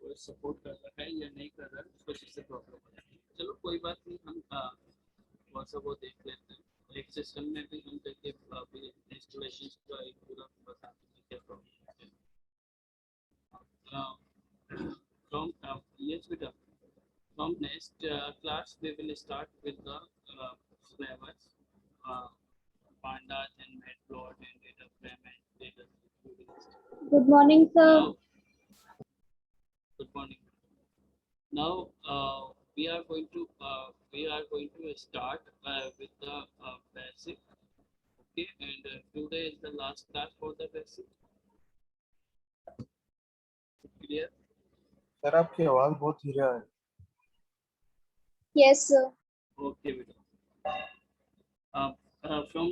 वो सपोर्ट कर रहा है या नहीं कर रहा है, उसको जिससे प्रॉब्लम हो जाती है। चलो कोई बात नहीं, हम थोड़ा सा वो देख लेते हैं। एक सिस्टम में भी हम करके अभी इंस्टॉलेशन का एक पूरा बता देंगे क्या प्रॉब्लम है। From yes, beta. From next class, we will start with the flavors, uh, pandas and matplot and data frame and data. Good morning, sir. Now, good morning. Now we are going to start with the basic. Okay, and today is the last class for the basic. Clear? Sir आपकी आवाज बहुत धीरे है। Yes, sir. Okay, beta. From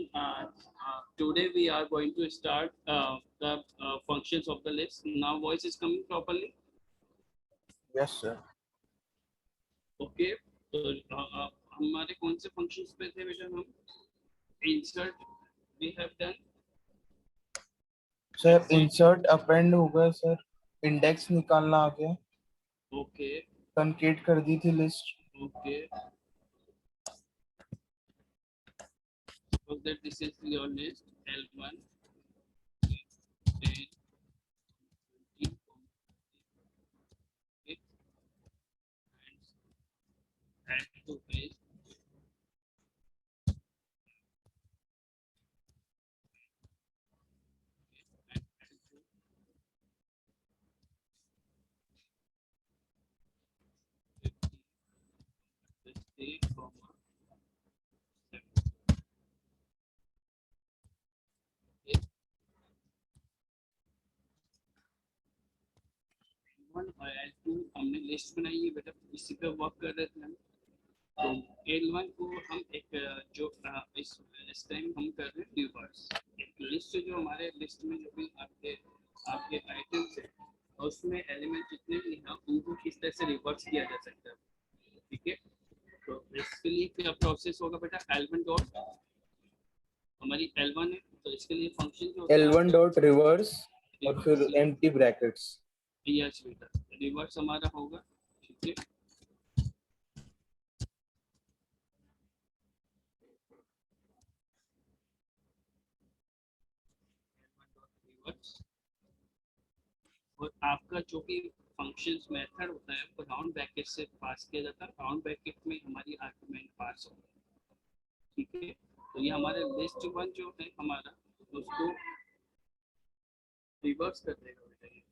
today we are going to start the functions of the list. Now voice is coming properly. Yes sir. Okay, तो हमारे कौन से functions पे थे बेटा हम? Insert we have done. Sir insert append हो गया सर, इंडेक्स निकालना आ गया, Okay, कंकेट कर दी थी list. okay. So that this is your list L1, 10, 20, okay, and add to page. हमने लिस्ट बनाई है बेटा, इसी पे वर्क कर रहे थे हम। तो L1 को हम एक जो इस टाइम हम कर रहे हैं रिवर्स। एक लिस्ट जो हमारे लिस्ट में जो भी आपके आपके आइटम्स है उसमें एलिमेंट जितने भी हैं उनको किस तरह से रिवर्स किया जा सकता है, ठीक है। तो इसके लिए क्या प्रोसेस होगा बेटा, L1 डॉट हमारी L1 है तो इसके लिए फंक्शन जो L1 डॉट रिवर्स और फिर एम्प्टी ब्रैकेट्स। यस बेटा, रिवर्स हमारा होगा, ठीक है। और आपका जो भी फंक्शंस मेथड होता है वो राउंड ब्रैकेट से पास किया जाता है। राउंड ब्रैकेट में हमारी आर्गुमेंट पास होगी, ठीक है। तो ये हमारे लिस्ट वन जो है हमारा उसको रिवर्स कर देगा बेटा ये।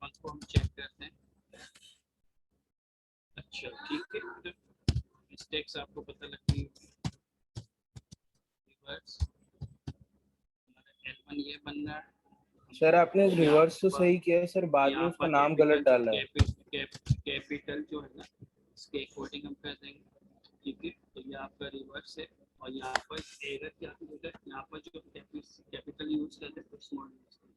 वन को हम चेक करते हैं। अच्छा ठीक है, मिस्टेक्स आपको पता लगती है। रिवर्स हमारा L1 ये बन रहा है। सर आपने रिवर्स तो सही किया है सर, बाद में उसका नाम गलत डाला है। कैपिटल जो है ना इसके अकॉर्डिंग हम कर देंगे, ठीक है। तो ये आपका रिवर्स है और यहाँ पर एरर क्या होता है, यहाँ पर जो कैपिटल यूज करते हैं तो स्मॉल यूज करते हैं।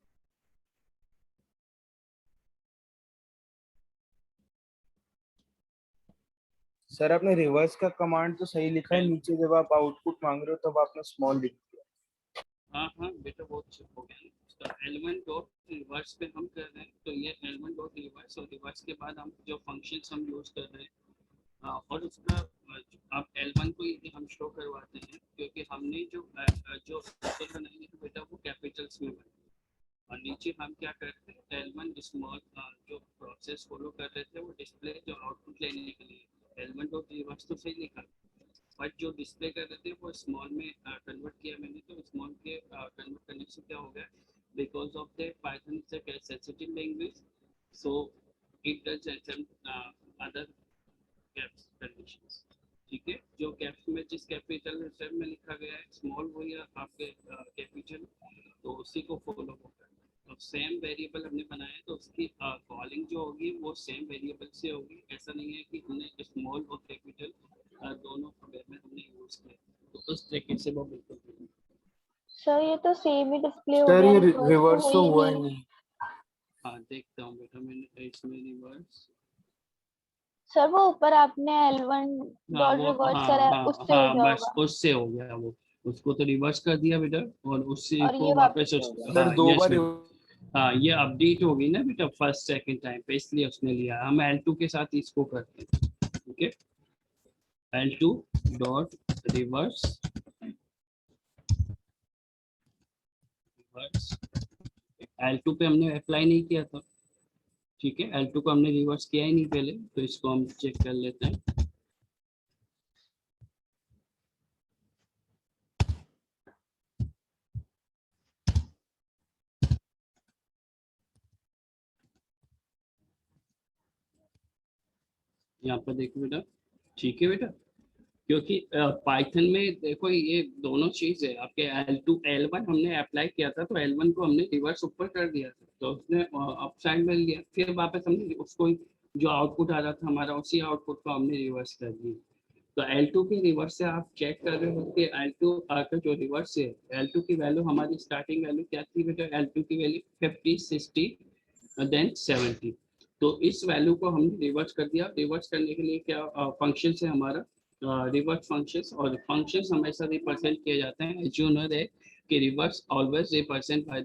सर आपने रिवर्स का कमांड तो सही लिखा है, नीचे जब आप आउटपुट मांग रहे हो तब आपने स्मॉल लिख दिया। हाँ हाँ बेटा बहुत अच्छा हो गया। तो L1 डॉट रिवर्स पे हम कर रहे हैं, तो ये L1 डॉट रिवर्स और रिवर्स के बाद हम जो फंक्शंस हम यूज कर रहे हैं और उसका आप L1 को ही हम शो करवाते हैं क्योंकि हमने जो बनाई है बेटा वो कैपिटल्स में बनाई और नीचे हम क्या करते हैं L1 स्मॉल जो प्रोसेस फॉलो कर रहे थे वो डिस्प्ले जो आउटपुट लेने के लिए L1 डॉट रिवर्स तो सही लिखा, बट जो डिस्प्ले कर रहे थे वो स्मॉल में कन्वर्ट किया मैंने। तो स्मॉल के कन्वर्ट करने से क्या हो गया, because of the Python is a sensitive language so it does other caps conditions, ठीक है। जो कैप्स में जिस कैपिटल स्टेप में लिखा गया है स्मॉल वही आपके कैपिटल, तो उसी को फॉलो होगा। तो सेम वेरिएबल हमने बनाया तो उसकी कॉलिंग जो होगी वो सेम वेरिएबल से होगी। ऐसा नहीं है कि हमने स्मॉल और कैपिटल दोनों में हमने यूज किया, तो उस तरीके से वो बिल्कुल नहीं। सर ये तो सेम ही डिस्प्ले हो सर गया, ये रिवर्स रिवर्स तो हुआ ही नहीं। नहीं। हाँ देखता हूँ बेटा, मैंने इसमें रिवर्स सर वो ऊपर आपने L1 हाँ डॉट वो रिवर्स हाँ करा है, हाँ उससे हो हाँ, गया बस होगा उससे हो गया वो। उसको तो रिवर्स कर दिया बेटा, और उससे और को ये वापस वापस से उस, हो गया। सर हाँ दो यस बार बेटा, हाँ ये अपडेट हो गई ना बेटा फर्स्ट सेकंड टाइम पे, इसलिए उसने लिया। हम L2 के साथ इसको करते हैं, ठीक है। L2 डॉट रिवर्स, L2 पे हमने अप्लाई नहीं किया था, ठीक है। L2 को हमने रिवर्स किया ही नहीं पहले, तो इसको हम चेक कर लेते हैं। यहाँ पर देखो बेटा, ठीक है बेटा, क्योंकि पाइथन में देखो ये दोनों चीज है। आपके L2 L1 हमने अप्लाई किया था, तो L1 को हमने रिवर्स ऊपर कर दिया था, तो उसने अप साइड में लिया, फिर वापस हमने उसको जो आउटपुट आ रहा था हमारा, उसी आउटपुट को हमने रिवर्स कर दिया। तो L2 के रिवर्स से आप चेक कर रहे हो कि L2 का जो रिवर्स है, L2 की वैल्यू हमारी स्टार्टिंग वैल्यू क्या थी बेटा? L2 की वैल्यू 50, 60 देन 70। तो इस वैल्यू को हमने रिवर्स कर दिया। रिवर्स करने के लिए क्या फंक्शन है हमारा, रिवर्स फंक्शंस, और फंक्शंस हमेशा रिप्रेजेंट किए जाते हैं, एज यू नो दैट कि reverse always represent by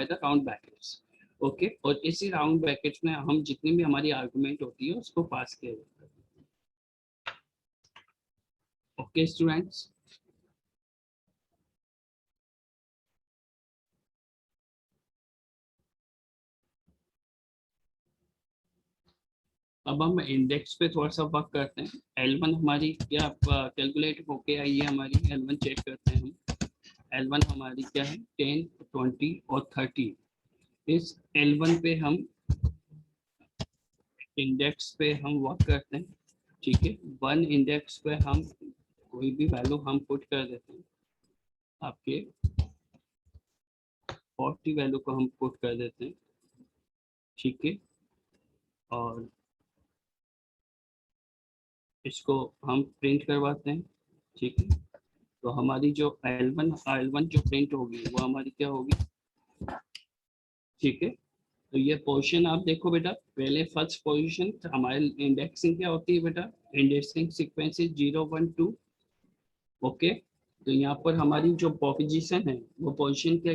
the round brackets, okay. और इसी राउंड ब्रैकेट्स में हम जितनी भी हमारी आर्गुमेंट होती है उसको पास किया जाता है, ओके स्टूडेंट्स। अब हम इंडेक्स पे थोड़ा सा वर्क करते हैं। L1 हमारी क्या कैलकुलेट होके आई है हमारी, L1 चेक करते हैं हम। L1 हमारी क्या है? 10, 20 और 30। इस L1 पे हम इंडेक्स पे हम वर्क करते हैं, ठीक है। वन इंडेक्स पे हम कोई भी वैल्यू हम पुट कर देते हैं। आपके 40 वैल्यू को हम पुट कर देते हैं, ठीक है। और इसको हम प्रिंट करवाते हैं, ठीक है। तो हमारी जो L1 जो प्रिंट होगी वो हमारी क्या होगी, ठीक है। तो ये पोजीशन आप देखो बेटा, पहले फर्स्ट पोजीशन हमारे इंडेक्सिंग क्या होती है बेटा? Indexing sequence is 0, 1, 2, okay. तो यहाँ पर हमारी जो पोजीशन है वो पोजीशन क्या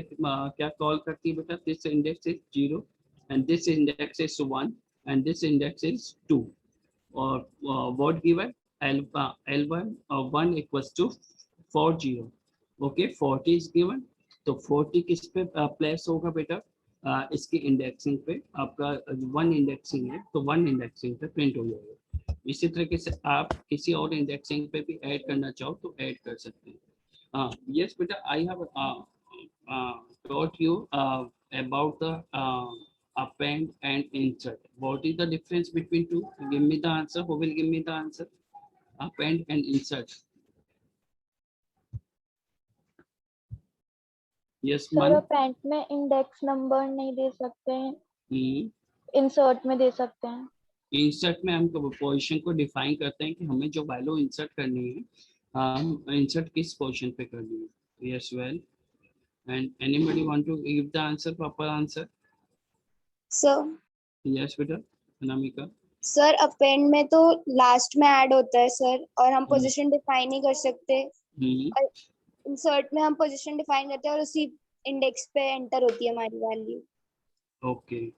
क्या कॉल करती है बेटा? This index is 0 and this index is 1 and this index is 2, और what given L1 1 equals to 40, okay. 40 is given, तो 40 किस पे प्लेस होगा बेटा? इसकी इंडेक्सिंग पे। आपका वन इंडेक्सिंग है तो वन इंडेक्सिंग पे प्रिंट हो जाएगा। इसी तरीके से आप किसी और इंडेक्सिंग पे भी ऐड करना चाहो तो ऐड कर सकते हैं। yes beta, I have taught you about the append and insert. What is the difference between two? Give me the answer. Who will give me the answer? Append and insert. Yes sir man. Append में index number नहीं दे सकते हैं, hmm. Insert में दे सकते हैं। Insert में हम position को डिफाइन करते हैं कि हमें जो वैल्यू इंसर्ट करनी है, हम इंसर्ट किस पोजीशन पे करनी है। Yes well, and anybody want to give the answer, proper answer? Sir yes बेटा अनामिका। सर अपेंड में तो लास्ट में ऐड होता है सर, और हम हम्म। पोजीशन डिफाइन नहीं कर सकते। हम्म, और इंसर्ट में हम पोजीशन डिफाइन करते हैं और उसी इंडेक्स पे एंटर होती है हमारी value. okay.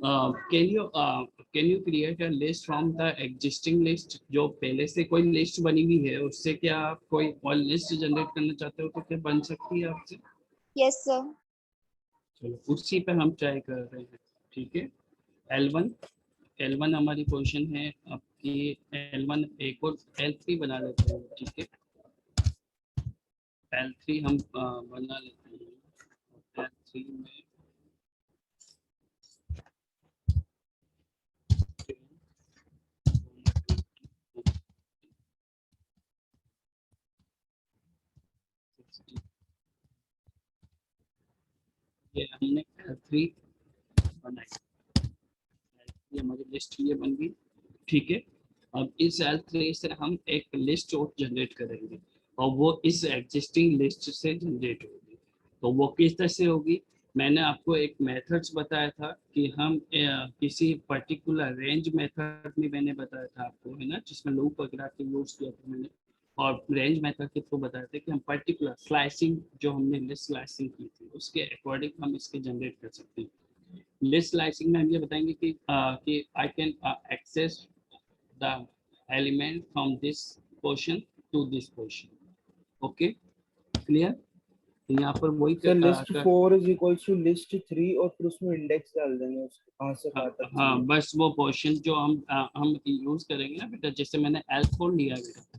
Can you create a list from the existing list? जो पहले से कोई लिस्ट बनी हुई है उससे क्या आप कोई और लिस्ट जनरेट करना चाहते हो तो क्या बन सकती है आपसे? Yes sir. चलो उसी पे हम ट्राई कर रहे हैं, ठीक है। L1 L1 हमारी पोजीशन है आपकी। L1 एक और L3 बना लेते हैं, ठीक है। L3 हम बना लेते हैं। L3 में ये हमने L3 बनाई, ये हमारी लिस्ट ये बन गई, ठीक है। अब इस L3 से हम एक लिस्ट और जनरेट करेंगे, और वो इस एग्जिस्टिंग लिस्ट से जनरेट होगी। तो वो किस तरह से होगी? मैंने आपको एक मेथड्स बताया था कि हम किसी पर्टिकुलर रेंज मेथड में मैंने बताया था आपको, है ना, जिसमें लूप वगैरह के यूज किया था मैंने, और रेंज मेथड के थ्रू बताया था कि हम पर्टिकुलर स्लाइसिंग जो हमने लिस्ट स्लाइसिंग की थी उसके अकॉर्डिंग हम इसके जनरेट कर सकते हैं। लिस्ट स्लाइसिंग में हम ये बताएंगे कि I can access the element from this portion to this portion. Okay, clear? यहाँ पर वही sir list 4 is equals to list 3 और फिर उसमें इंडेक्स डाल देंगे उसको कहाँ से कहाँ तक हाँ, चाहिए। बस वो पोर्शन जो हम यूज करेंगे ना बेटा, जैसे मैंने L4 लिया है बेटा,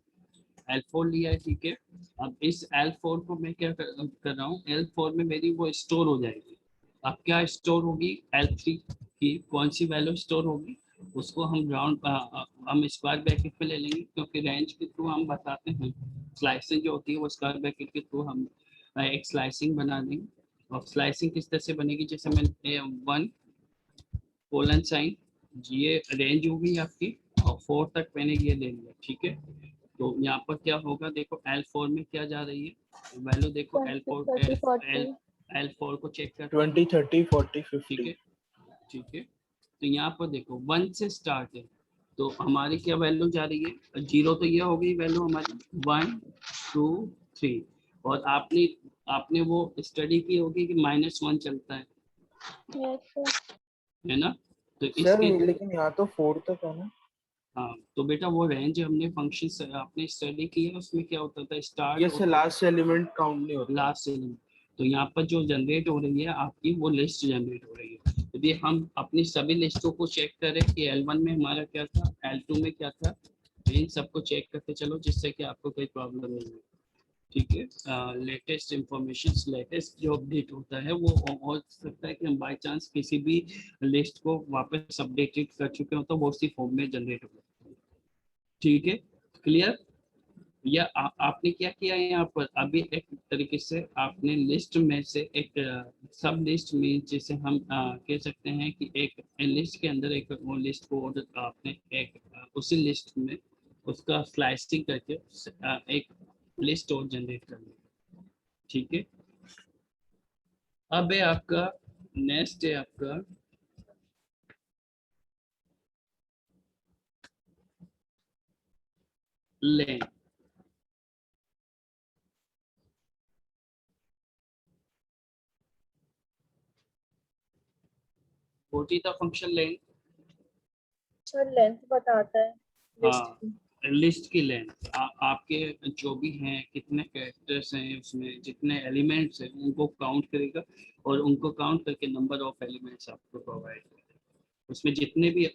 L4 लिया है, ठीक है। अब इस L4 को मैं क्या कर रहा हूँ, L4 में मेरी वो स्टोर हो जाएगी। अब क्या स्टोर होगी, L3 की कौन सी वैल्यू स्टोर होगी, उसको हम हम स्क्वायर ब्रैकेट में ले लेंगे, क्योंकि रेंज के थ्रू हम बताते हैं। स्लाइसिंग जो होती है वो स्क्वायर ब्रैकेट के थ्रू हम एक स्लाइसिंग बना देंगे। और स्लाइसिंग किस तरह से बनेगी, जैसे मैंने 1 कोलन साइन, ये रेंज होगी आपकी, और 4 तक मैंने ये ले लिया, ठीक है। तो यहाँ पर क्या होगा, देखो L4 में क्या जा रही है वैल्यू, देखो 20, L4 30, L 40. L4 को चेक करते हैं, 20, 30, 40, ठीक 50। है, ठीक है। तो यहाँ पर देखो 1 से स्टार्ट है, तो हमारी क्या वैल्यू जा रही है, 0 तो ये हो गई वैल्यू हमारी, 1 2 3। और आपने आपने वो स्टडी की होगी कि -1 चलता Yes, sir. है ना। तो सर इसके, लेकिन यहाँ तो 4 तक है ना। हाँ तो बेटा वो रेंज हमने फंक्शन आपने स्टडी की है, उसमें क्या होता था, स्टार्ट ये से और लास्ट एलिमेंट काउंट नहीं होता। Last element. तो यहाँ पर जो जनरेट हो रही है आपकी वो लिस्ट जनरेट हो रही है। यदि हम अपनी सभी लिस्टों को चेक करें कि L1 में हमारा क्या था, L2 में क्या था, तो इन सबको चेक करते चलो, जिससे कि आपको कोई प्रॉब्लम नहीं हो, ठीक है। लेटेस्ट इंफॉर्मेशन, लेटेस्ट जो अपडेट होता है वो हो सकता है कि हम बाय चांस किसी भी लिस्ट को वापस अपडेटेड कर चुके हो तो वो उसी फॉर्म में जनरेट हो, ठीक है, क्लियर? या आपने क्या किया है यहाँ पर, अभी एक तरीके से आपने लिस्ट में से एक सब लिस्ट में, जैसे हम कह सकते हैं कि एक लिस्ट के अंदर एक वो लिस्ट को आपने एक उसी लिस्ट में उसका स्लाइसिंग करके एक लिस्ट और जनरेट कर लिया, ठीक है। अब है आपका नेक्स्ट है आपका लेन। 40 का फंक्शन लेन, सर लेंथ बताता है लिस्ट हाँ, की। लिस्ट की लेंथ, आपके जो भी हैं, कितने कैरेक्टर्स हैं उसमें, जितने एलिमेंट्स हैं उनको काउंट करेगा, और उनको काउंट करके नंबर ऑफ एलिमेंट्स आपको प्रोवाइड करेगा। उसमें जितने भी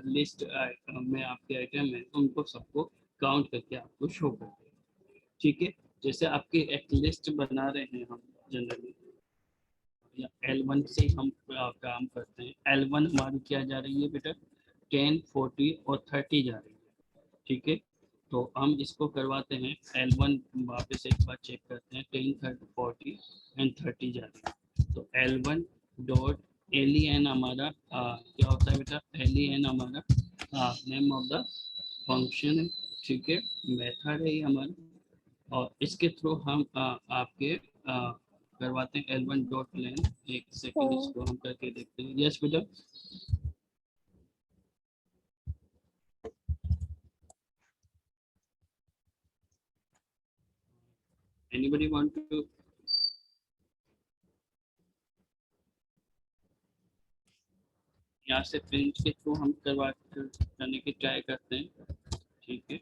लिस्ट में आपके आइटम हैं उनको सबको काउंट करके आपको शो कर देगा, ठीक है। जैसे आपकी एक लिस्ट बना रहे हैं हम जनरली, या L1 से हम काम करते हैं। L1 हमारी क्या जा रही है बेटा, 10 40 और 30 जा रही है, ठीक है। तो हम इसको करवाते हैं L1, वापस एक बार चेक करते हैं, 10 30 40 एंड 30 जा रही है। तो L1 डॉट len हमारा क्या होता है बेटा, len हमारा नेम ऑफ द फंक्शन है, ठीक है, मेथड है ये हमारा। और इसके थ्रू हम आपके करवाते हैं L1 डॉट लेन। एक सेकेंड इसको हम करके देखते हैं, यस बेटा। एनीबडी वांट टू, यहाँ से प्रिंट के थ्रू हम करने की ट्राई करते हैं, ठीक है।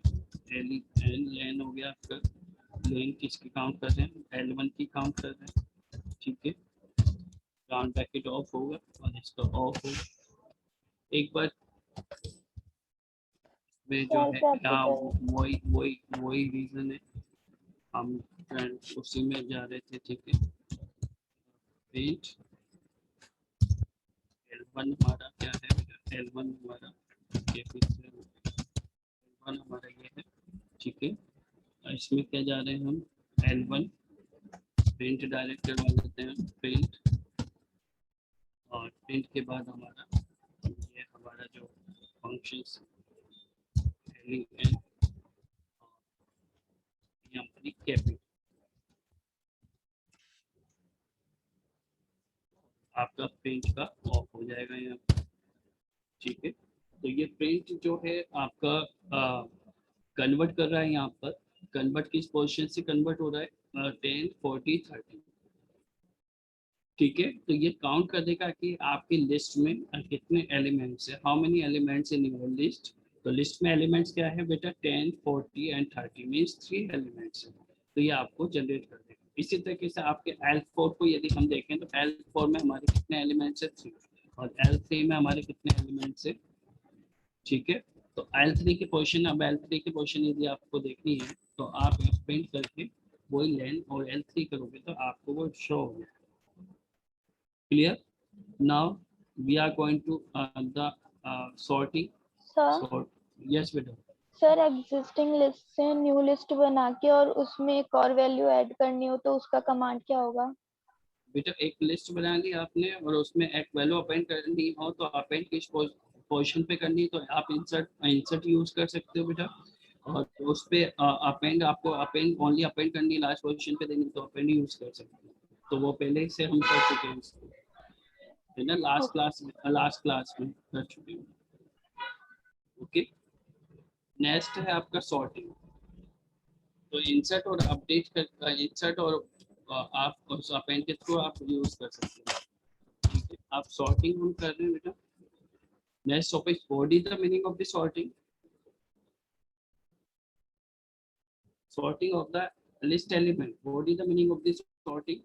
एल लेन हो गया आपका, लेन किसकी काउंट कर रहे हैं, L1 की काउंट कर रहे हैं, ठीक है। राउंड ब्रैकेट ऑफ होगा और इसका ऑफ होगा। एक बार में जो सर है कैपिटल वही वही वही रीजन है, हम उसी में जा रहे थे, ठीक है। प्रिंट L1 हमारा क्या है, L1 हमारा L1 हमारा ये है, ठीक है। इसमें क्या जा रहे हैं हम, L1 प्रिंट डायरेक्ट करवा देते हैं, प्रिंट, और प्रिंट के बाद हमारा ये हमारा जो फंक्शंस ये हमारी कैपिटल, आपका प्रिंट का ऑफ हो जाएगा यहाँ पर, ठीक है। तो ये प्रिंट जो है आपका कन्वर्ट कर रहा है यहाँ पर, कन्वर्ट किस पोजीशन से कन्वर्ट हो रहा है 10 40 30, ठीक है। तो ये काउंट कर देगा कि आपकी लिस्ट में कितने एलिमेंट्स है, how many elements in your list. तो लिस्ट में एलिमेंट्स क्या है बेटा 10 40 एंड 30 मीन्स 3 एलिमेंट्स है, तो ये आपको जनरेट कर देगा। इसी तरीके से आपके L4 को यदि हम देखें तो L4 में हमारे कितने एलिमेंट्स है 3, और L3 में हमारे कितने एलिमेंट्स है, ठीक है। तो L3 की पोजीशन, अब L3 की पोजीशन यदि आपको देखनी है तो आप प्रिंट करके वही लेन और L3 करोगे तो आपको वो शो हो जाएगा। Clear? Now we are going to the sorting. Sir Sort. Yes, बेटा. सर एग्जिस्टिंग लिस्ट से न्यू लिस्ट बना के और उसमें एक और वैल्यू ऐड करनी हो तो उसका कमांड क्या होगा? बेटा एक लिस्ट बना ली आपने और उसमें एक वैल्यू अपेंड करनी हो तो अपेंड किस पोजीशन पे करनी है, तो आप इंसर्ट यूज कर सकते हो बेटा, और उस पे अपेंड, आपको अपेंड ओनली अपेंड करनी है, लास्ट पोजीशन पे देनी तो अपेंड यूज कर सकते हो। तो वो पहले से हम कर चुके हैं इसको, है ना, लास्ट क्लास में कर चुके हैं। ओके, नेक्स्ट है आपका सॉर्टिंग। तो इंसर्ट और अपडेट कर, इंसर्ट और आप उस अपेंड के थ्रू आप यूज कर सकते हैं, ठीक है। आप सॉर्टिंग हम कर रहे हैं बेटा। Next topic, what is the meaning of the sorting? Sorting of the list element, what is the meaning of the sorting?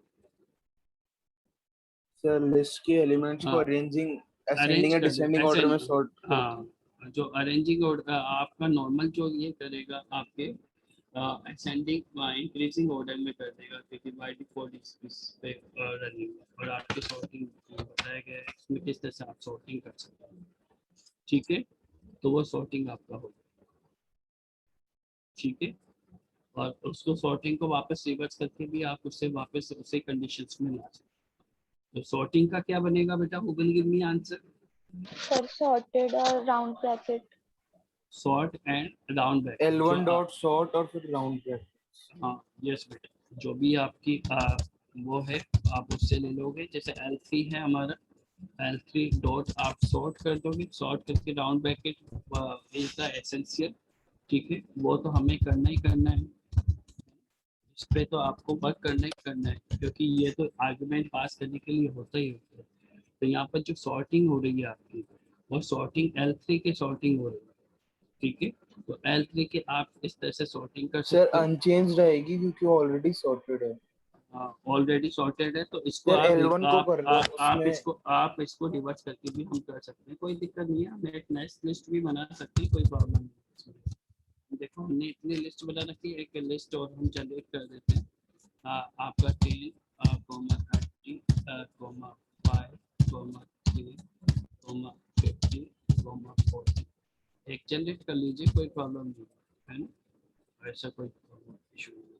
Sir list के एलिमेंट्स को हाँ, अरेंजिंग अरेंज असेंडिंग या कर दे, डिसेंडिंग ऑर्डर में सॉर्ट करते हैं। हाँ, जो अरेंजिंग ऑर्डर आपका नॉर्मल जो ये करेगा आपके असेंडिंग इंक्रीजिंग ऑर्डर में कर देगा, क्योंकि बाय डिफॉल्ट इस पे रनिंग, और आपकी सॉर्टिंग बताया गया है इसमें किस तरह से आप सॉर्टिंग कर सकते हैं, ठीक है। तो वो सॉर्टिंग आपका होगा, ठीक है। और उसको सॉर्टिंग को वापस रिवर्स करके भी आप उससे वापस उसी कंडीशंस में ला सकते हैं। तो सॉर्टिंग का क्या बनेगा बेटा, who will give me answer? Sir sorted और round bracket. Sort and round bracket, जो L1 डॉट सॉर्ट और फिर राउंड ब्रैकेट। हाँ यस बेटा, जो भी आपकी वो है आप उससे ले लोगे। जैसे L3 है हमारा, L3 डॉट आप सॉर्ट कर दोगे, सॉर्ट करके round bracket is the essential, ठीक है। वो तो हमें करना ही करना है, इस पे तो आपको वर्क करना ही करना है, क्योंकि ये तो आर्गुमेंट पास करने के लिए होता ही होता है। तो यहाँ पर जो सॉर्टिंग हो रही है आपकी, वो सॉर्टिंग L3 की सॉर्टिंग हो रही है, ठीक है। तो L3 के आप इस तरह से सॉर्टिंग कर सर सकते हो। अनचेंज रहेगी क्योंकि ऑलरेडी सॉर्टेड है। ऑलरेडी सॉर्टेड है, तो इसको सर L1 को कर लो उसमें। आप इसको रिवर्स करके भी हम कर सकते हैं, कोई दिक्कत नहीं है। हम एक नेक्स्ट लिस्ट भी बना सकते हैं, कोई प्रॉब्लम नहीं है इसमें। देखो हमने इतनी लिस्ट बना रखी है, एक लिस्ट और हम जनरेट कर देते हैं। आपका 10 30 5 3 50 40 एक जनरेट कर लीजिए, कोई प्रॉब्लम नहीं है ना, ऐसा कोई इशू नहीं है,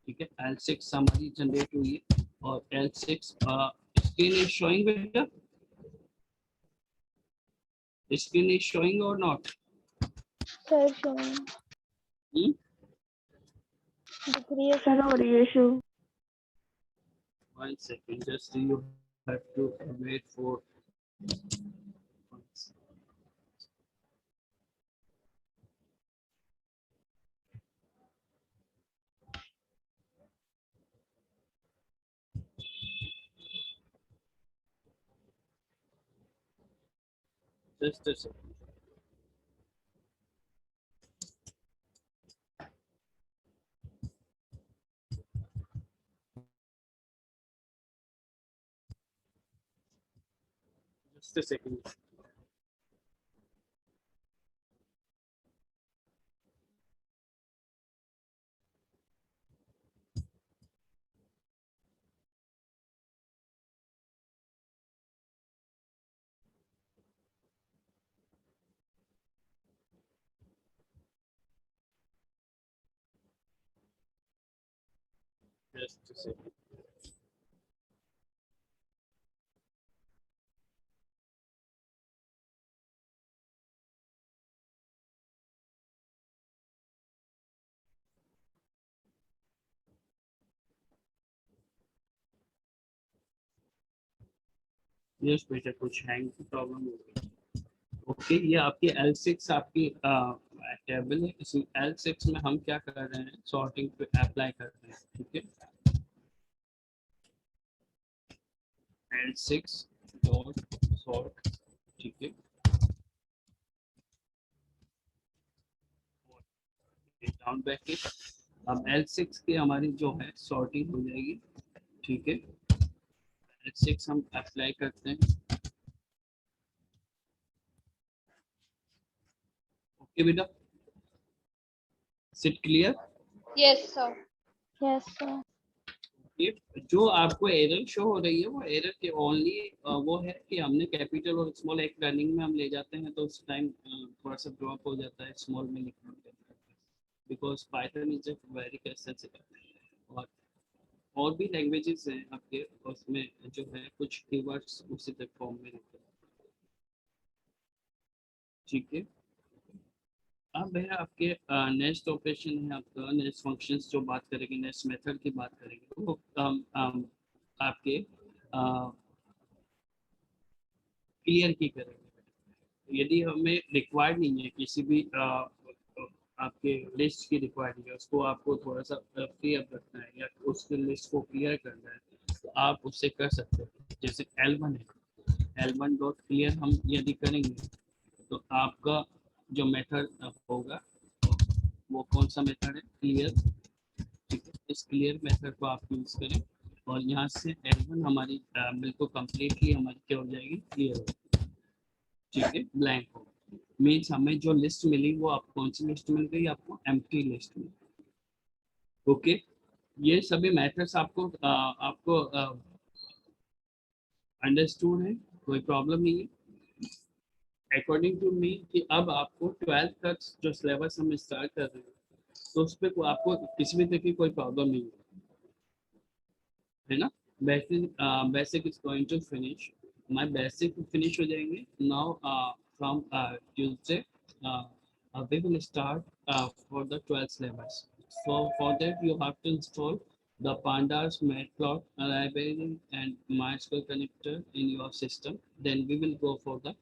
ठीक है। L6 हमारी जनरेट हुई है, और L6 स्क्रीन इज शोइंग बेटा, स्क्रीन इज शोइंग और नॉट? सर शोइंग दिख रही है सर, हो रही है show. 1 second, just you have to wait for just a second. Just a second. Just a second. Yes बेटा कुछ हैंग की प्रॉब्लम हो गई। ओके, ये आपकी L6 आपकी टेबल है। इस L6 में हम क्या कर रहे हैं, सॉर्टिंग पे अप्लाई कर रहे हैं। ठीक है, L6 डॉट सॉर्ट। ठीक है, डाउन ब्रैकेट। अब L6 की हमारी जो है सॉर्टिंग हो जाएगी। ठीक है, L6 हम अप्लाई करते हैं। ओके बेटा, sit clear. Yes, sir. Yes sir. ये जो आपको एरर शो हो रही है वो एरर के ओनली वो है कि हमने कैपिटल और स्मॉल एक रनिंग में हम ले जाते हैं तो उस टाइम थोड़ा सा ड्रॉप हो जाता है स्मॉल में लिखने के, because Python is a very sensitive. और भी लैंग्वेजेस हैं आपके, उसमें जो है कुछ कीवर्ड्स उसी तक फॉर्म में लिखते हैं। ठीक है, अब है आपके नेक्स्ट ऑपरेशन है आपका, नेक्स्ट फंक्शंस जो बात करेंगे, नेक्स्ट मेथड की बात करेंगे तो वो आपके क्लियर की करेंगे। यदि हमें रिक्वायर्ड नहीं है किसी भी आपके लिस्ट की रिक्वायर्ड है, उसको आपको थोड़ा सा फ्री अप रखना है या उसके लिस्ट को क्लियर करना है तो आप उससे कर सकते हैं। जैसे L1 है, L1 डॉट क्लियर हम यदि करेंगे तो आपका जो मेथड होगा वो कौन सा मेथड है, क्लियर। ठीक है, इस क्लियर मेथड को आप यूज करें और यहाँ से L1 हमारी बिल्कुल कंप्लीटली हमारी क्या हो जाएगी, क्लियर हो। ठीक है, ब्लैंक हो मीन्स हमें जो लिस्ट मिली वो आप कौन सी लिस्ट मिल गई, आपको एम्प्टी लिस्ट मिल गई। ओके, ये सभी मेथड्स आपको अंडरस्टूड है, कोई प्रॉब्लम नहीं है। अकॉर्डिंग टू मी कि अब आपको 12th तक जो सिलेबस हम स्टार्ट कर रहे हैं तो उस पर आपको किसी भी तरह की कोई प्रॉब्लम नहीं है ना। Basic is going to finish, हमारे बेसिक फिनिश हो जाएंगे now. From Tuesday we will start for the 12th syllabus. So for that you have to install the pandas, matplot library and mysql connector in your system, then we will go for the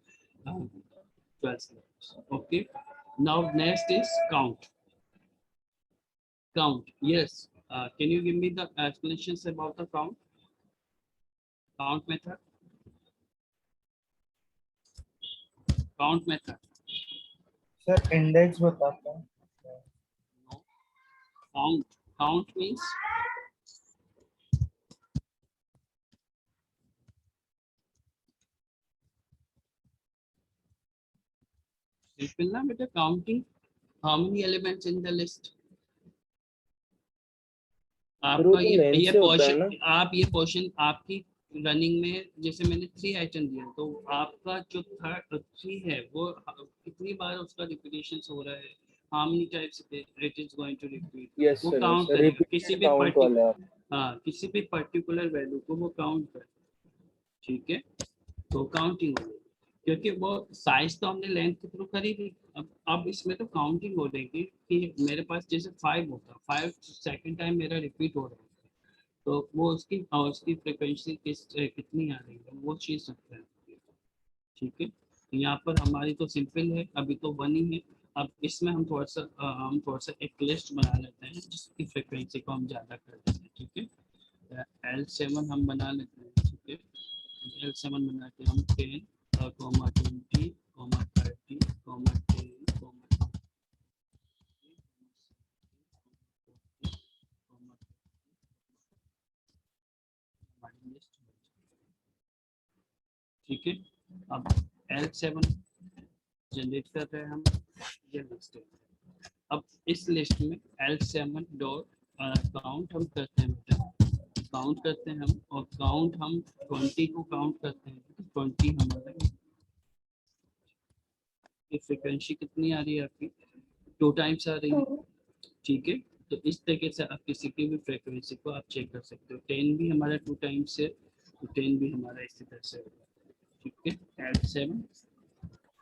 12th syllabus. Okay, now next is count. Yes, can you give me the explanations about the count method? Count method. Sir index बताता हूँ। No. Count means simple ना बेटा, counting how many elements in the list. फिर वो आपका तो ये length ये से होता है पोर्शन, ना। आप ये पोर्शन आपकी रनिंग में जैसे मैंने 3 आइटम दिया तो आपका जो थर्ड 3 है वो कितनी बार उसका रिपीटेशन हो रहा है, how many times it is going to repeat, yes वो सर, काउंट करेगा किसी रिपीटेड भी काउंट वाला है। किसी भी पर्टिकुलर वैल्यू को वो काउंट करेगा। ठीक है, तो काउंटिंग हो गई क्योंकि वो साइज तो हमने लेंथ के थ्रू करी थी। अब इसमें तो काउंटिंग हो जाएगी कि मेरे पास जैसे 5 होता, 5 सेकंड टाइम मेरा रिपीट हो रहा है तो वो उसकी फ्रिक्वेंसी कितनी आ रही है वो चीज सकता है। ठीक है, तो यहाँ पर हमारी तो सिंपल है, अभी तो 1 ही है। अब इसमें हम थोड़ा सा एक लिस्ट बना लेते हैं जिसकी फ्रिक्वेंसी को हम ज़्यादा कर देते हैं। ठीक है, L7 हम बना लेते हैं। ठीक है, L7 बना के हम 10, 20, 30, 10, ठीक है, अब L7 जनरेट कर रहे हैं हम, ये लिस्ट है। अब इस लिस्ट में L7 डॉट काउंट हम करते हैं बेटा, काउंट करते हैं हम और काउंट हम 20 को काउंट करते हैं। 20 हमारा फ्रिक्वेंसी कितनी आ रही है आपकी, 2 टाइम्स आ रही है। ठीक है, तो इस तरीके से आप किसी की भी फ्रिक्वेंसी को आप चेक कर सकते हो। 10 भी हमारा 2 टाइम्स है तो 10 भी हमारा इसी तरह से होगा। ठीक है, L7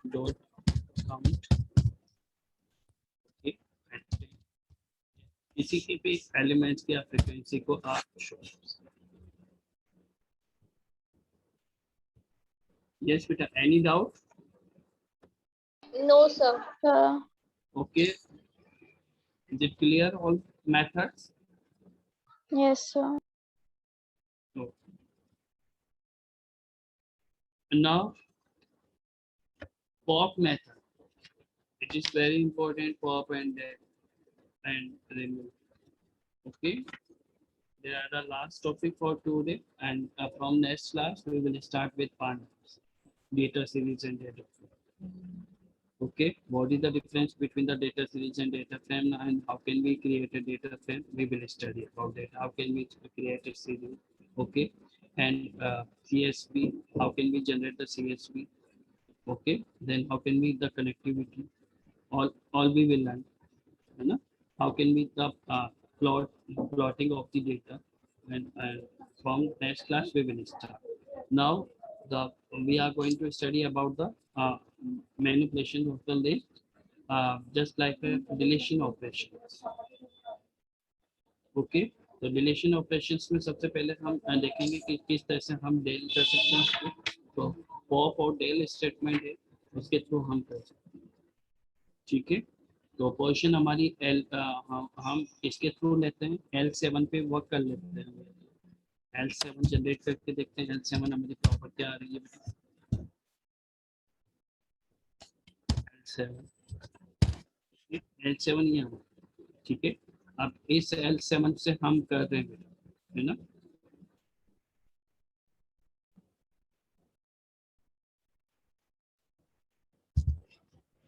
डॉट काउंट किसी के भी एलिमेंट्स की फ्रिक्वेंसी को आप शो कर सकते हैं। Yes beta, any doubt? No, sir. sir. Okay, is it clear all methods? Yes, sir. So now pop method, it is very important, pop and remove. Okay, they are the last topic for today, and from next class we will start with pandas, data series and data frame. Okay, what is the difference between the data series and data frame, and how can we create a data frame? We will study about that. How can we create a series? Okay, and CSV, how can we generate the CSV? Okay, then how can we the connectivity? All we will learn. है ना? How can we the plotting of the data, and from next class we will start. Now we are going to study about the manipulation of the list, just like a deletion operations. Okay, तो deletion operations में सबसे पहले हम देखेंगे कि किस तरह से हम डेल कर सकते हैं उसको। तो पॉप और डेल स्टेटमेंट है, उसके थ्रू हम कर सकते हैं। ठीक है, तो पोजीशन हमारी एल हम इसके थ्रू लेते हैं, L7 पे वर्क कर लेते हैं। L7 जनरेट करके देखते हैं L7 हमारी प्रॉपर क्या आ रही है बेटा। L7 ये हमारा, ठीक है। अब इस L7 से हम कर रहे हैं है ना,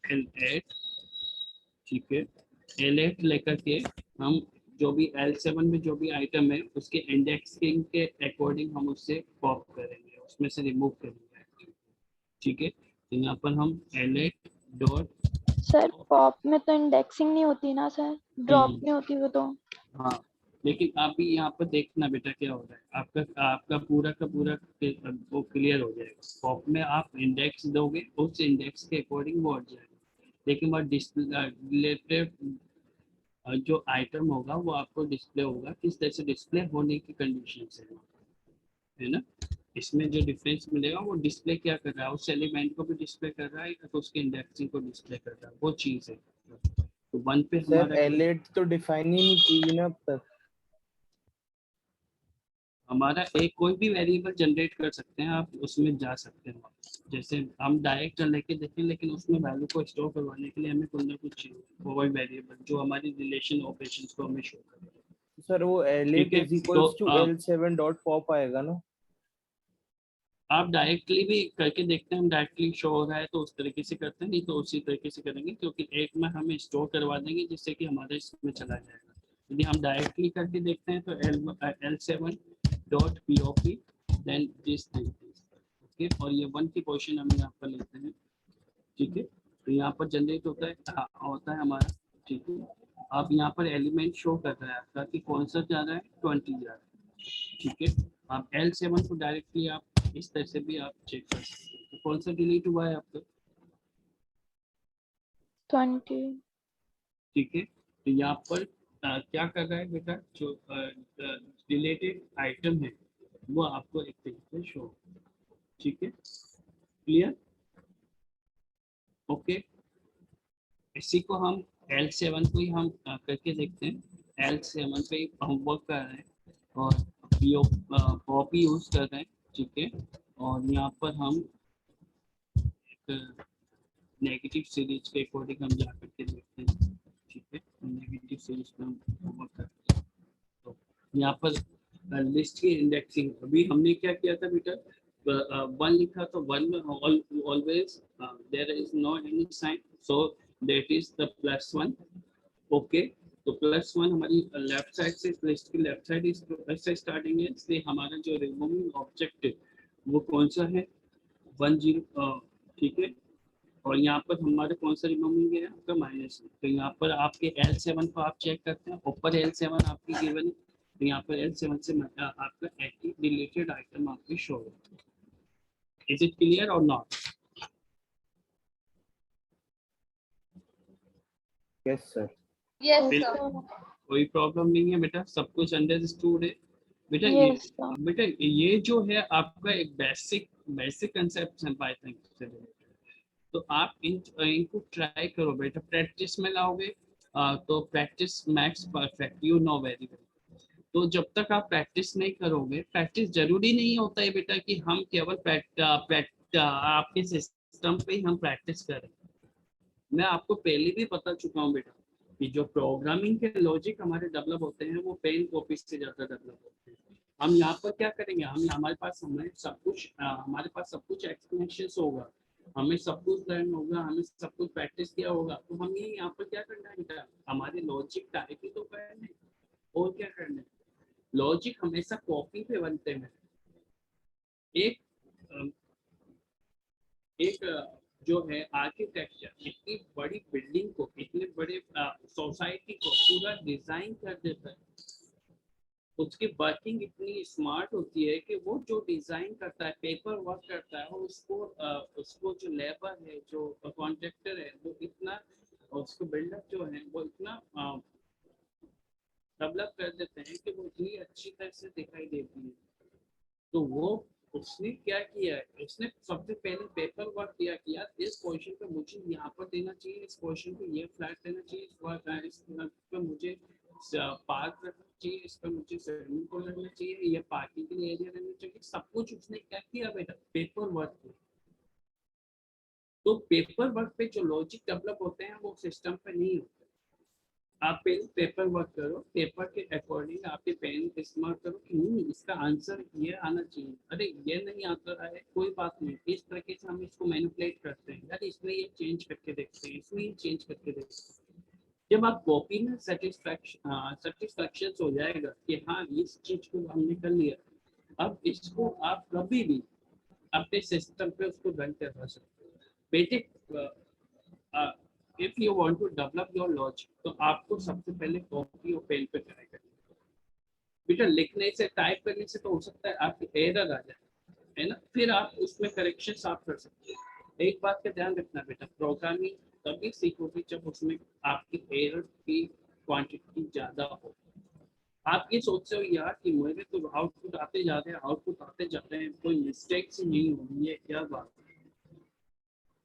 L8, ठीक है। L8 लेकर के हम जो भी L7 में जो भी आइटम है उसके इंडेक्सिंग के अकॉर्डिंग हम उससे पॉप करेंगे, उसमें से रिमूव करेंगे। ठीक है, तो यहाँ पर हम L8 डॉट, सर पॉप में तो इंडेक्सिंग नहीं होती ना सर, ड्रॉप नहीं होती वो तो। हाँ, लेकिन आप भी यहाँ पर देखना बेटा क्या हो रहा है, आपका पूरा का पूरा वो क्लियर हो जाएगा। पॉप में आप इंडेक्स दोगे, उस इंडेक्स के अकॉर्डिंग वो हट जाएगा, लेकिन वह रिलेटेड जो आइटम होगा वो आपको डिस्प्ले होगा, किस तरह से डिस्प्ले होने की कंडीशन से है ना। इसमें जो डिफरेंस मिलेगा वो डिस्प्ले क्या कर रहा है, उस एलिमेंट को भी डिस्प्ले कर रहा है या तो उसके इंडेक्सिंग को डिस्प्ले कर रहा है, वो चीज है। तो 1 पे सर हमारा L8 तो डिफाइन ही नहीं की ना अब तक। हमारा एक कोई भी वेरिएबल जनरेट कर सकते हैं आप, उसमें जा सकते हैं। जैसे हम डायरेक्ट लेके देखें, लेकिन उसमें वैल्यू को स्टोर करवाने के लिए हमें कुछ ना कुछ कोई वेरिएबल जो हमारी रिलेशन ऑपरेशंस को हमें शो करे। सर वो L8 ठीक है, इज इक्वल्स टू तो L7 डॉट पॉप आएगा ना। आप डायरेक्टली भी करके देखते हैं, हम डायरेक्टली शो हो रहा है तो उस तरीके से करते हैं, नहीं तो उसी तरीके से करेंगे, क्योंकि एक में हमें स्टोर करवा देंगे जिससे कि हमारे इसमें चला जाएगा। यदि हम डायरेक्टली करके देखते हैं तो L7 dot POP then this thing, okay, और ये 1 की पोजीशन हम यहाँ पर लेते हैं। ठीक है, तो यहाँ पर जनरेट होता है हमारा। ठीक है, अब यहाँ पर एलिमेंट शो कर रहा है आपका कि कौन सा जा रहा है, 20 जा रहा है। ठीक है, आप L7 को डायरेक्टली आप इस तरह से भी आप चेक कर सकते हैं। तो कौन सा डिलीट हुआ है आपका, 20। ठीक है, तो यहाँ पर क्या कर रहा है बेटा, जो रिलेटेड आइटम है वो आपको एक तरीके से शो। ठीक है, क्लियर, ओके। इसी को हम L7 को ही हम करके देखते हैं। L7 पे ही हम वर्क कर रहे हैं और पॉप यूज कर रहे हैं। ठीक है, और यहाँ पर हम एक नेगेटिव सीरीज के अकॉर्डिंग हम जा करके देखते हैं। ठीक है, नेगेटिव सीरीज पे हम वर्क करते हैं। तो यहाँ पर लिस्ट की इंडेक्सिंग, अभी हमने क्या किया था बेटा, 1 लिखा तो 1 में always there is no any sign, so that is the +1। Okay, तो +1 हमारी लेफ्ट साइड से, लिस्ट की लेफ्ट साइड इस से स्टार्टिंग है, इसलिए हमारा जो रिमूविंग ऑब्जेक्ट है वो कौन सा है, 10। ठीक है, और यहाँ पर हमारे कौन सा रिमूविंग है आपका -1। तो यहाँ पर आपके L7 को आप चेक करते हैं, ऊपर L7 आपकी गिवन है, तो यहाँ पर L7 से आपका एक्टिव रिलेटेड आइटम आपके शो होगा। इज इट क्लियर और not? Yes sir. Yes, bill- sir. कोई प्रॉब्लम नहीं है बेटा, सब कुछ अंडरस्टूड है बेटा। Yes, sir. बेटा ये जो है आपका एक बेसिक बेसिक कंसेप्ट हैं पाइथन से related। तो आप इनको ट्राई करो बेटा, प्रैक्टिस में लाओगे तो practice max perfect, you know very well. तो जब तक आप प्रैक्टिस नहीं करोगे, प्रैक्टिस जरूरी नहीं होता है बेटा कि हम केवल आपके सिस्टम पे ही हम प्रैक्टिस करें। मैं आपको पहले भी बता चुका हूँ बेटा कि जो प्रोग्रामिंग के लॉजिक हमारे डेवलप होते हैं वो पेन कॉपी से ज्यादा डेवलप होते हैं। हम यहाँ पर क्या करेंगे, हम हमारे पास हमारे पास सब कुछ एक्सप्लेनेशन होगा, हमें सब कुछ लर्न होगा, हमें सब कुछ प्रैक्टिस किया होगा, तो हम ये यहाँ पर क्या करना है बेटा, हमारे लॉजिक टाइप ही तो करने और क्या करना है। लॉजिक हमेशा कॉपी पे बनते हैं। एक एक जो है आर्किटेक्चर इतनी बड़ी बिल्डिंग को, इतने बड़े सोसाइटी को पूरा डिजाइन कर देता है, उसकी वर्किंग इतनी स्मार्ट होती है कि वो जो डिजाइन करता है, पेपर वर्क करता है, उसको जो लेबर है, जो कॉन्ट्रैक्टर है, वो इतना, उसको बिल्डर जो है वो इतना डेवलप कर देते हैं कि वो इतनी अच्छी तरह से दिखाई देती है। तो वो उसने क्या किया है, उसने सबसे पहले पेपर वर्क किया कि यार इस पोजीशन पे मुझे यहाँ पर देना चाहिए, इस पोजीशन पे ये फ्लैट देना चाहिए, इस पर मुझे पार्क रखना चाहिए, इस पर मुझे स्विमिंग पूल रखना चाहिए, ये पार्किंग के लिए एरिया रहना चाहिए, सब कुछ उसने क्या किया बेटा, पेपर वर्क किया। तो पेपर वर्क पे जो लॉजिक डेवलप होते हैं वो सिस्टम पे नहीं होते। आप पेपर वर्क करो, पेपर के अकॉर्डिंग आपके पेन इस्तेमाल करो कि नहीं इसका आंसर ये आना चाहिए, अरे ये नहीं आता है कोई बात नहीं, इस तरीके से हम इसको मैनिपुलेट करते हैं, यार इसमें ये चेंज करके देखते हैं, इसमें ये चेंज करके देखते हैं। जब आप कॉपी में सेटिस्फैक्शन हो जाएगा कि हाँ इस चीज को हमने कर लिया, अब इसको आप कभी भी अपने सिस्टम पे उसको रन करवा सकते हो बेटे। If you want to develop your logic तो आपको सबसे पहले कॉपी और पेन पे ट्राई करना बेटा। लिखने से, टाइप करने से तो हो सकता है आपकी एरर आ जाए, है ना, फिर आप उसमें करेक्शन आप कर सकते हैं। एक बात का ध्यान रखना बेटा, प्रोग्रामिंग तभी सीखोगे जब उसमें आपकी एरर की क्वांटिटी ज्यादा हो। आप ये सोचते हो यार कि मेरे तो आउटपुट आते जा रहे हैं, आउटपुट आते जा रहे हैं, कोई मिस्टेक्स नहीं हो रही है, क्या बात है।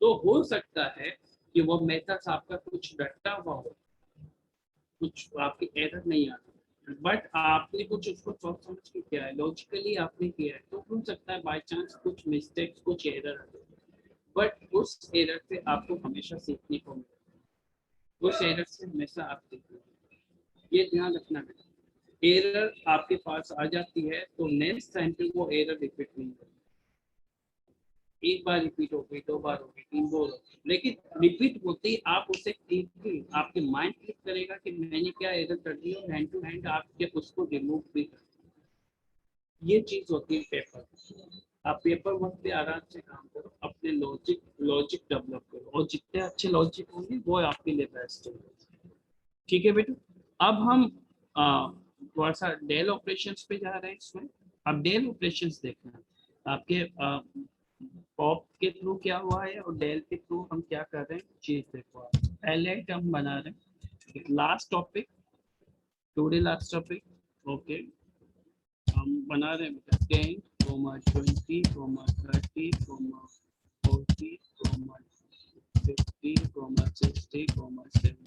तो हो सकता है कि वो मेथड्स आपका कुछ रट्टा हुआ हो, कुछ आपकी एरर नहीं आती, बट आपने कुछ उसको सोच समझ के किया है, लॉजिकली आपने किया है, तो हो सकता है बाय चांस कुछ मिस्टेक्स, कुछ एरर आ जाए, बट उस एरर से आपको हमेशा सीखने को मिलेगा, उस एरर से हमेशा आप सीखोगे, ये ध्यान रखना है। एरर आपके पास आ जाती है तो नेक्स्ट टाइम पे वो एरर रिपीट नहीं होगी। एक बार रिपीट हो गई, दो बार हो गई, तीन बार हो गई, लेकिन रिपीट होते ही आप उसे क्लिक, आपके माइंड क्लिक करेगा कि मैंने क्या एरर कर दी, और हैंड टू हैंड आप उसको रिमूव भी कर, ये चीज होती है पेपर। आप पेपर वर्क पे आराम से काम करो, अपने लॉजिक डेवलप करो, और जितने अच्छे लॉजिक होंगे वो आपके लिए बेस्ट होंगे। ठीक है बेटा। अब हम थोड़ा सा डेल ऑपरेशंस पे जा रहे हैं इसमें। अब डेल ऑपरेशंस देखना, आपके पॉप के थ्रू क्या हुआ है और डेल के थ्रू हम क्या कर रहे हैं, चीज देखो। पहले हम बना रहे हैं last topic, today last topic, okay. हम बना रहे हैं 10, 20, 30, 40, 50, 60, 70।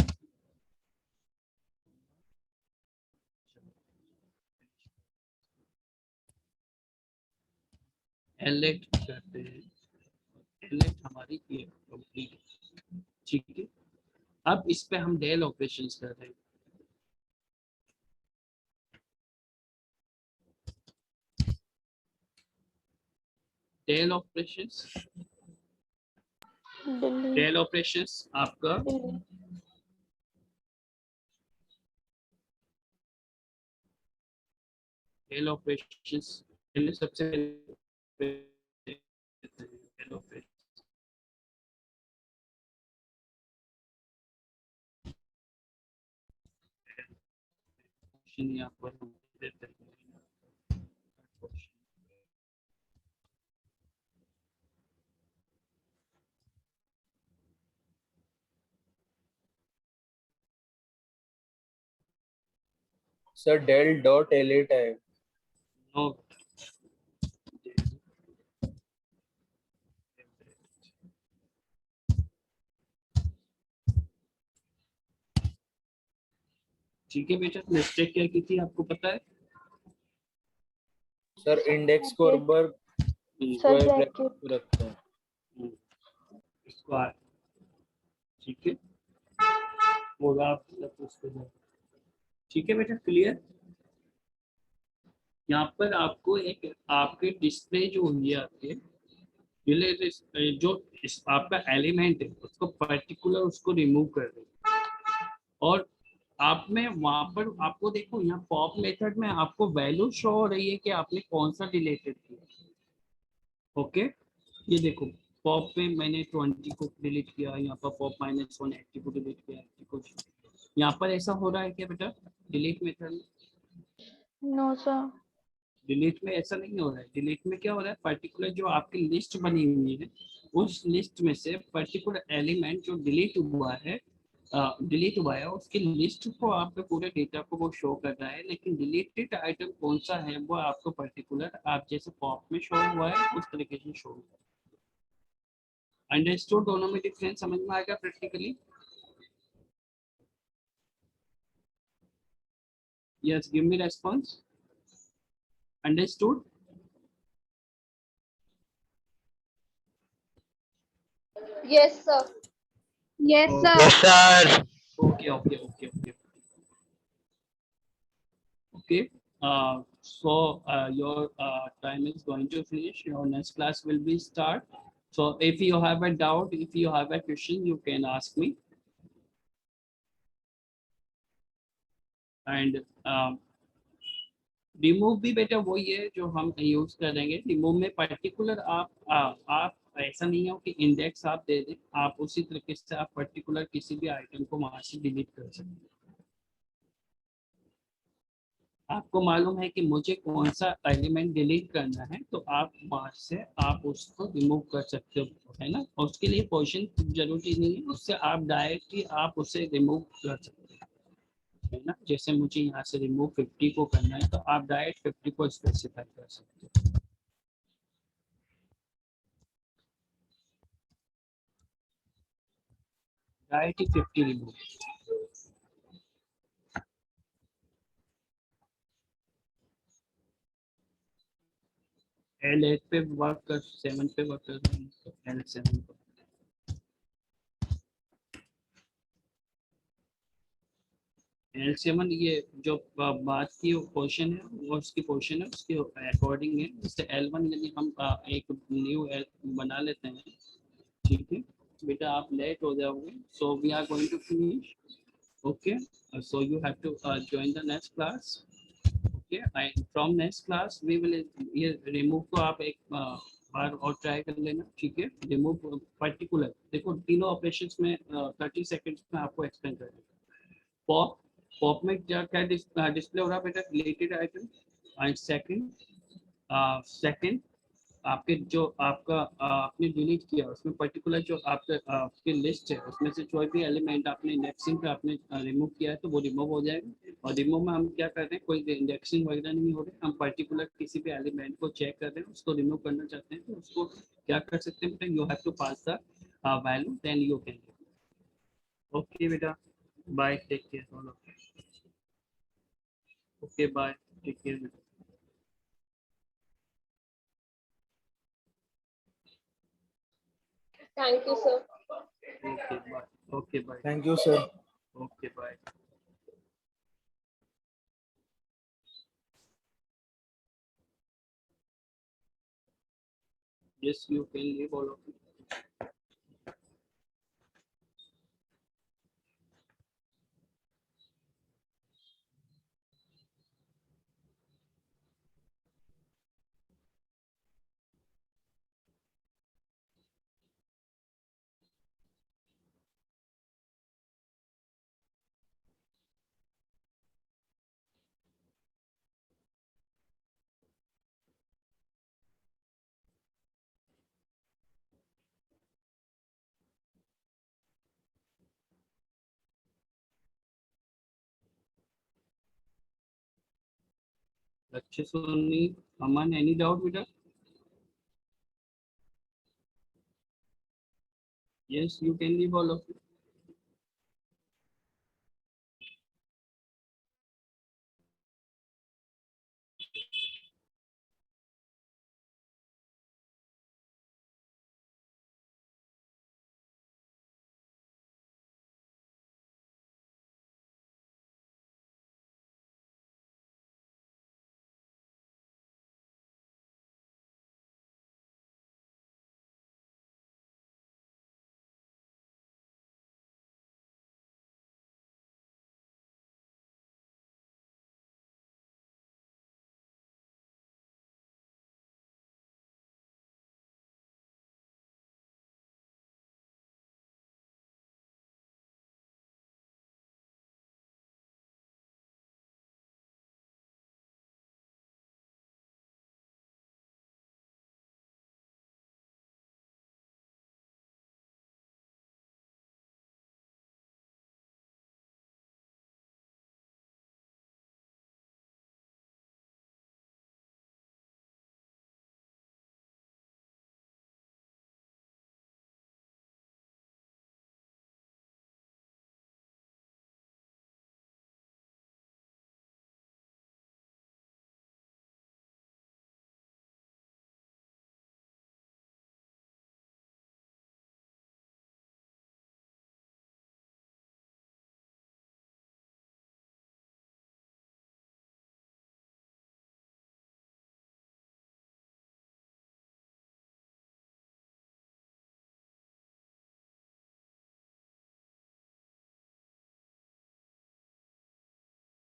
एलेक्ट करते हैं, एलेक्ट हमारी ये कंप्लीट है, ठीक है। अब इस पे हम डेल ऑपरेशंस कर रहे हैं। डेल ऑपरेशंस, डेल ऑपरेशंस आपका डेल ऑपरेशंस पहले सबसे डेल ऑपरेशन यहाँ पर हम देते हैं। सर डेल डॉट एलेट है। नो, ठीक है बेटा, मिस्टेक क्या की थी आपको पता है? सर इंडेक्स को ऊपर सर स्क्वायर ब्रैकेट ब्रैकेट में रखते हैं। स्क्वायर, ठीक है, होगा आप उसको, ठीक है बेटा, क्लियर। यहाँ पर आपको एक आपके डिस्प्ले जो होंगे आपके जो आपका एलिमेंट है उसको पर्टिकुलर उसको रिमूव कर दें, और आप में वहां पर आपको देखो यहाँ पॉप मेथड में आपको वैल्यू शो हो रही है कि आपने कौन सा डिलीटेड किया। ओके, ये देखो पॉप पे मैंने 20 को डिलीट किया, यहाँ पर पॉप -1 80 को डिलीट किया, 80 को। यहाँ पर ऐसा हो रहा है क्या बेटा डिलीट मेथड में? No sir. डिलीट में ऐसा नहीं हो रहा है। डिलीट में क्या हो रहा है, पर्टिकुलर जो आपकी लिस्ट बनी हुई है उस लिस्ट में से पर्टिकुलर एलिमेंट जो डिलीट हुआ है उसकी लिस्ट को आपके पूरे डेटा को वो शो कर रहा है, लेकिन डिलीटेड आइटम कौन सा है वो आपको पर्टिकुलर आप जैसे पॉप में शो हुआ है उस तरीके से शो हुआ है। अंडरस्टूड? दोनों में डिफरेंस समझ में आएगा practically? Yes, give me response. Understood? Yes, sir. Yes, Oh, sir. Yes, sir. okay. Okay, your time is going to finish. Your next class will be start. So if you have a doubt, if you have a question, you can ask me. And remove भी बेटा वही है जो हम use करेंगे। Remove में particular आप ऐसा नहीं हो कि इंडेक्स आप दे दें, आप उसी तरीके से आप पर्टिकुलर किसी भी आइटम को वहां से डिलीट कर सकते हैं। आपको मालूम है कि मुझे कौन सा एलिमेंट डिलीट करना है तो आप वहां से आप उसको रिमूव कर सकते हो, है ना। और उसके लिए पोजीशन जरूरी नहीं है, उससे आप डायरेक्टली आप उसे रिमूव कर सकते हो, है ना। जैसे मुझे यहाँ से रिमूव 50 को करना है तो आप डायरेक्ट 50 को स्पेसिफाई कर सकते हो। Direct 50 remove. L8 पे वर्क कर, 7 पे वर्क कर, L7 पे। L7 ये जो बात की पोर्शन है वो उसकी पोर्शन है उसके अकॉर्डिंग है। जैसे L1 यदि हम एक न्यू बना लेते हैं, ठीक है बेटा, आप लेट हो जाओगे। So we are going to finish, okay. So you have to join the next class, okay. And from next class we will, ये रिमूव को आप एक बार और ट्राई कर लेना, ठीक है। रिमूव पर्टिकुलर देखो तीनों ऑपरेशंस में 30 सेकंड्स में आपको एक्सप्लेन कर देंगे। पॉप, पॉप में क्या क्या डिस्प्ले हो रहा है बेटा, रिलेटेड आइटम। एंड सेकंड आपके जो आपका आपने डिलीट किया उसमें पर्टिकुलर जो आपकी लिस्ट है उसमें से कोई भी एलिमेंट आपने इंडेक्सिंग पे आपने रिमूव किया है तो वो रिमूव हो जाएगा। और रिमूव में हम क्या कर रहे हैं, कोई इंडेक्सिंग वगैरह नहीं हो रही, हम पर्टिकुलर किसी भी एलिमेंट को चेक कर रहे हैं, उसको रिमूव करना चाहते हैं तो उसको क्या कर सकते हैं बेटा, you have to pass the value then you can. Okay बेटा, bye, take care all of you. Okay bye, take care बेटा। Thank you, sir. Okay bye, okay bye, thank you sir. Okay bye. Yes, you can leave all of it. अच्छे सोनी, अमन, any doubt बेटा? Yes, you can leave all of it.